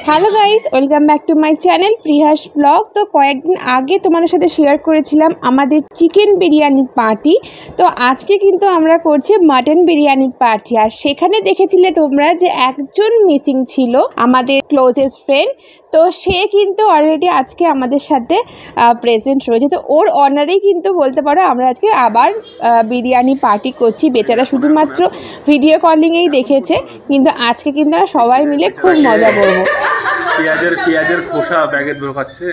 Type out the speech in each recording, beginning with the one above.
Hello guys, welcome back to my channel প্রিহাস blog. তো কয়েকদিন আগে তোমাদের সাথে শেয়ার করেছিলাম আমাদের চিকেন বিরিয়ানির পার্টি। তো আজকে কিন্তু আমরা করছি মাটন বিরিয়ানির পার্টি। আর সেখানে দেখেছিলে তোমরা যে একজন মিসিং ছিল, আমাদের ক্লোজেস্ট ফ্রেন্ড। তো সে কিন্তু অলরেডি আজকে আমাদের সাথে প্রেজেন্ট রয়েছে। তো ওর অনারেই কিন্তু বলতে পারো আমরা আজকে আবার বিরিয়ানি পার্টি করছি। বেচারা শুধুমাত্র ভিডিও কলিংয়েই দেখেছে, কিন্তু আজকে কিন্তু আমরা সবাই মিলে খুব মজা করবো। পেঁয়াজের খোসা ব্যাগে ঢোকাচ্ছে।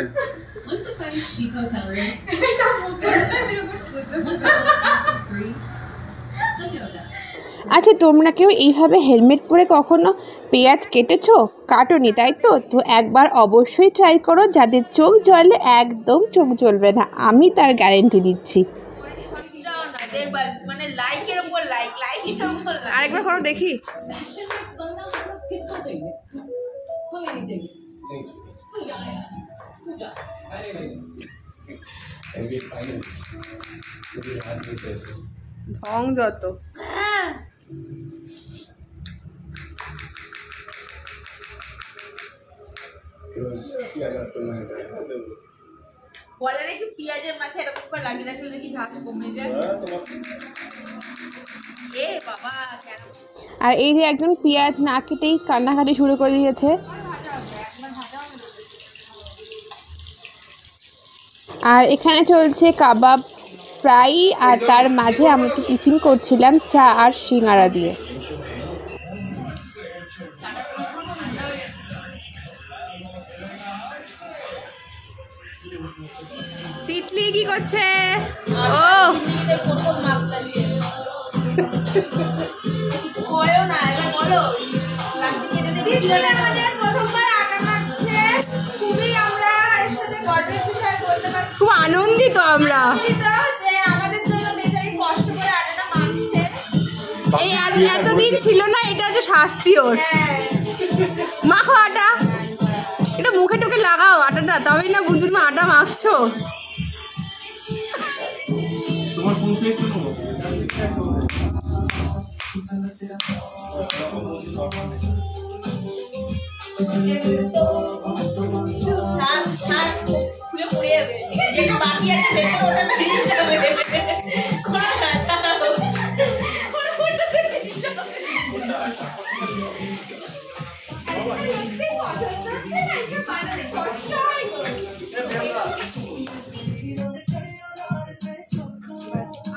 আচ্ছা, তোমরা কেউ এইভাবে হেলমেট পরে কখনো পেঁয়াজ কেটেছো? কাটোনি, তাই তো? তো একবার অবশ্যই ট্রাই করো, যাদের চোখ জ্বলে একদম চোখ জ্বলবে না, আমি তার গ্যারেন্টি দিচ্ছি। আরেকবার করো দেখি। ঢং যত। বলে নাকি পেঁয়াজের মাথায় এরকম করে লাগিয়ে রাখলে নাকি ঝাঁজ কমে যায়। এ বাবা কেন! আর এই যে একজন পেঁয়াজ না কেটেই কান্নাকাটি শুরু করে দিয়েছে। আর এখানে চলছে কাবাব ফ্রাই, আর তার মাঝে আমরা একটু টিফিন করছিলাম চা আর সিঙ্গারা দিয়ে। তিতলি কি করছে? ও খুব আনন্দিত আমরা। এই এতদিন ছিল না, এটা হচ্ছে শাস্তি ওর। মাখো আটা, এটা মুখে টুকে লাগাও আটাটা, তবেই না বুঝবি তুমি আটা মাখছো।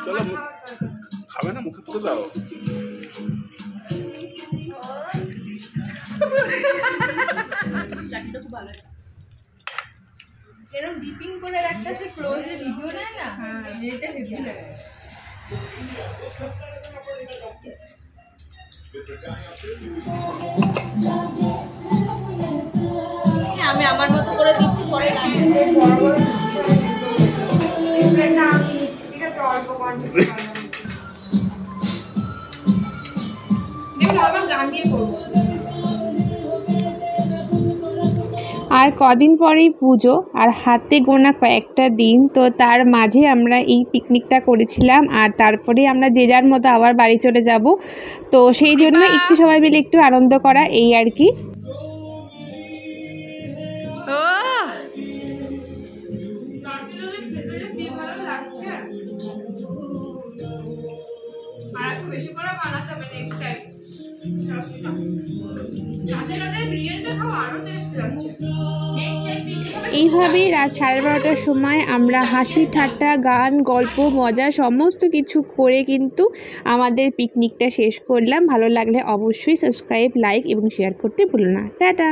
চলো, খাবে না, মুখে তুলে দাও। এরকম ডিপিং করে একটা সে ক্লোজে ভিডিও নেয় না, এটা হেভি লাগে। আমি আমার মতো করে দিচ্ছি, পরে না আমি নিচ্ছি, ঠিক আছে? অল্প গান দিয়ে করবো। আর কদিন পরেই পুজো, আর হাতে গোনা কয়েকটা দিন। তো তার মাঝে আমরা এই পিকনিকটা করেছিলাম, আর তারপরে আমরা যে যার মতো আবার বাড়ি চলে যাব। তো সেই জন্য একটু সবাই মিলে একটু আনন্দ করা, এই আর কি। বেশি করে বানাতে হবে নেক্সট টাইম। এইভাবেই রাত 12:30টার সময় আমরা হাসি ঠাট্টা গান গল্প মজা সমস্ত কিছু করে কিন্তু আমাদের পিকনিকটা শেষ করলাম। ভালো লাগলে অবশ্যই সাবস্ক্রাইব লাইক এবং শেয়ার করতে ভুলো না। টাটা।